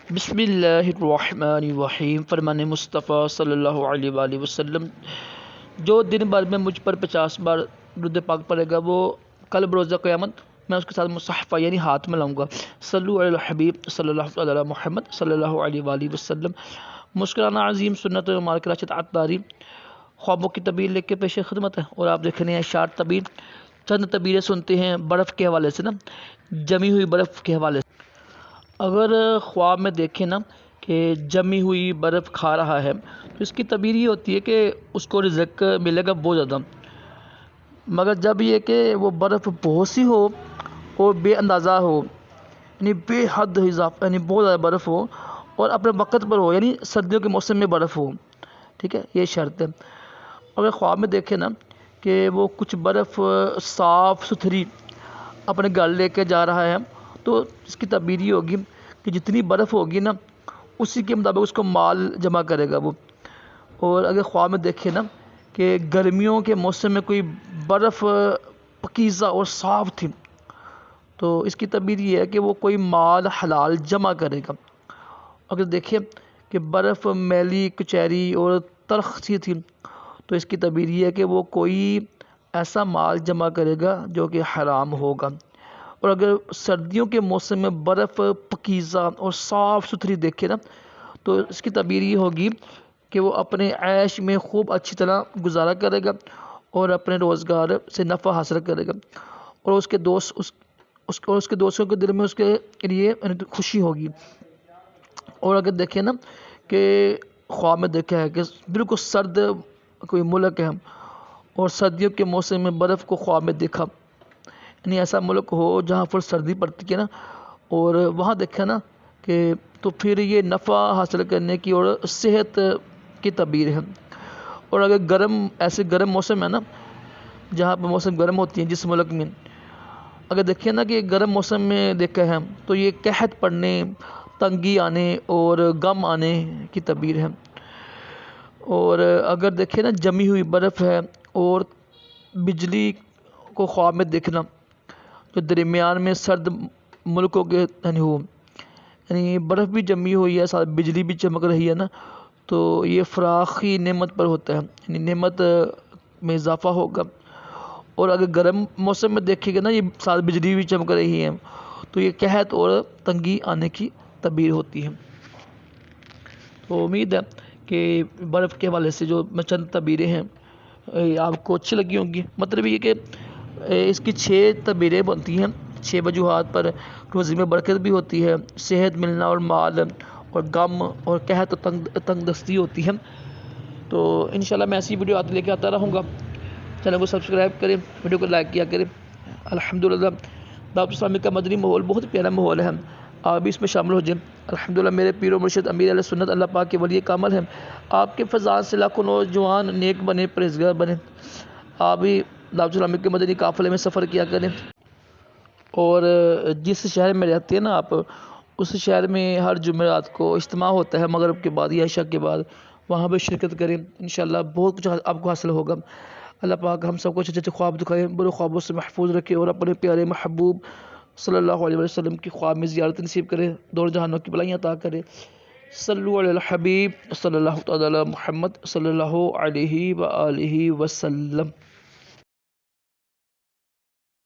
بسم اللہ الرحمن الرحیم، فرمان مصطفیٰ صلی اللہ علیہ وآلہ وسلم، جو دن بھر میں مجھ پر 50 بار درود پاک پڑے گا وہ کل بروزہ قیامت میں اس کے ساتھ مصحفہ یعنی ہاتھ میں لاؤں گا۔ صلو علی الحبیب صلی اللہ علیہ محمد صلی اللہ علیہ وآلہ وسلم۔ مسکرانہ عظیم سنت و مارک راشد عطاری خوابوں کی تعبیر لے کے پیش خدمت ہے، اور آپ دیکھ رہے ہیں اشارت تعبیر۔ چند تعبیریں سنتے ہیں برف کے حوالے سے جمی ہوئی برف کے حوالے سے۔ اگر خواب میں دیکھیں کہ جمی ہوئی برف کھا رہا ہے تو اس کی تعبیر یہ ہوتی ہے کہ اس کو رزق ملے گا بہت زیادہ، مگر جب یہ کہ وہ برف بہت سی ہو اور بے اندازہ ہو، یعنی بے حد اضافہ، یعنی بہت زیادہ برف ہو اور اپنے وقت پر ہو، یعنی سردیوں کے موسم میں برف ہو، ٹھیک ہے، یہ شرط ہے۔ اگر خواب میں دیکھیں کہ وہ کچھ برف صاف ستھری اپنے گھر لے کے جا رہا ہے تو اس کی تعبیر یہ ہوگی کہ جتنی برف ہوگی اسی کے مطابق اس کو مال جمع کرے گا وہ۔ اور اگر خواب میں دیکھیں کہ گرمیوں کے موسم میں کوئی برف پکیزہ اور صاف تھی تو اس کی تعبیر یہ ہے کہ وہ کوئی مال حلال جمع کرے گا۔ اگر دیکھیں کہ برف میلی کچیری اور تلخ سی تھی تو اس کی تعبیر یہ ہے کہ وہ کوئی ایسا مال جمع کرے گا جو کہ حرام ہوگا۔ اور اگر سردیوں کے موسم میں برف پکیزہ اور صاف ستھری دیکھے تو اس کی تعبیر یہ ہوگی کہ وہ اپنے عیش میں خوب اچھی طرح گزارا کرے گا اور اپنے روزگار سے نفع حاصل کرے گا، اور اس کے دوستوں کے دل میں اس کے لیے خوشی ہوگی۔ اور اگر دیکھیں کہ خواب میں دیکھا ہے کہ بالکل سرد کوئی ملک ہے اور سردیوں کے موسم میں برف کو خواب میں دیکھا، یعنی ایسا ملک ہو جہاں پر سردی پڑتی ہے اور وہاں دیکھا کہ تو پھر یہ نفع حاصل کرنے کی اور صحت کی تعبیر ہے۔ اور اگر ایسے گرم موسم ہے جہاں پہ موسم گرم ہوتی ہیں جس ملک میں، اگر دیکھیں کہ گرم موسم میں دیکھا ہے تو یہ قحط پڑنے، تنگی آنے اور غم آنے کی تعبیر ہے۔ اور اگر دیکھیں جمی ہوئی برف ہے اور بجلی کو خواب میں دیکھنا جو درمیان میں سرد ملکوں کے ہو، یعنی برف بھی جمی ہوئی ہے ساتھ بجلی بھی چمک رہی ہے تو یہ فراخی نعمت پر ہوتا ہے، یعنی نعمت میں اضافہ ہوگا۔ اور اگر گرم موسم میں دیکھے گا یہ ساتھ بجلی بھی چمک رہی ہے تو یہ قحط اور تنگی آنے کی تعبیر ہوتی ہے۔ تو امید ہے کہ برف کے حوالے سے جو چند تعبیریں ہیں آپ کو اچھی لگی ہوں گی۔ مطلب یہ کہ اس کی 6 تعبیریں بنتی ہیں، 6 وجوہات پر روزی میں برکت بھی ہوتی ہے، صحت ملنا اور مال اور غم اور قحط تنگ دستی ہوتی ہے۔ تو انشاءاللہ میں ایسی ویڈیو لے کے آتا رہوں گا۔ چینل کو سبسکرائب کریں، ویڈیو کو لائک کیا کریں۔ الحمدللہ دعوت اسلامی کا مدنی ماحول بہت پیارا ماحول ہے، آپ بھی اس میں شامل ہو جائیں۔ الحمدللہ میرے پیر و مرشد امیر اہل سنت اللہ پاک کے ولی کامل ہیں، آپ کے فضائل سے لاکھوں نوجوان نیک بنے، پرہیزگار بنے۔ آپ بھی دعوت اسلامی کے مدنی قافلے میں سفر کیا کریں، اور جس شہر میں رہتے ہیں آپ اس شہر میں ہر جمعرات کو اجتماع ہوتا ہے مغرب کے بعد یا عشاء کے بعد، وہاں پہ شرکت کریں، انشاءاللہ بہت کچھ آپ کو حاصل ہوگا۔ اللہ پاک ہم سب کو اچھے اچھے خواب دکھائیں، برے خوابوں سے محفوظ رکھے اور اپنے پیارے محبوب صلی اللہ علیہ وسلم کی خواب میں زیارت نصیب کرے، دور جہانوں کی بلائیاں عطا کرے۔ صلو علی الحبیب صلی اللہ علیہ محمد صلی اللہ علیہ وآلہ وسلم۔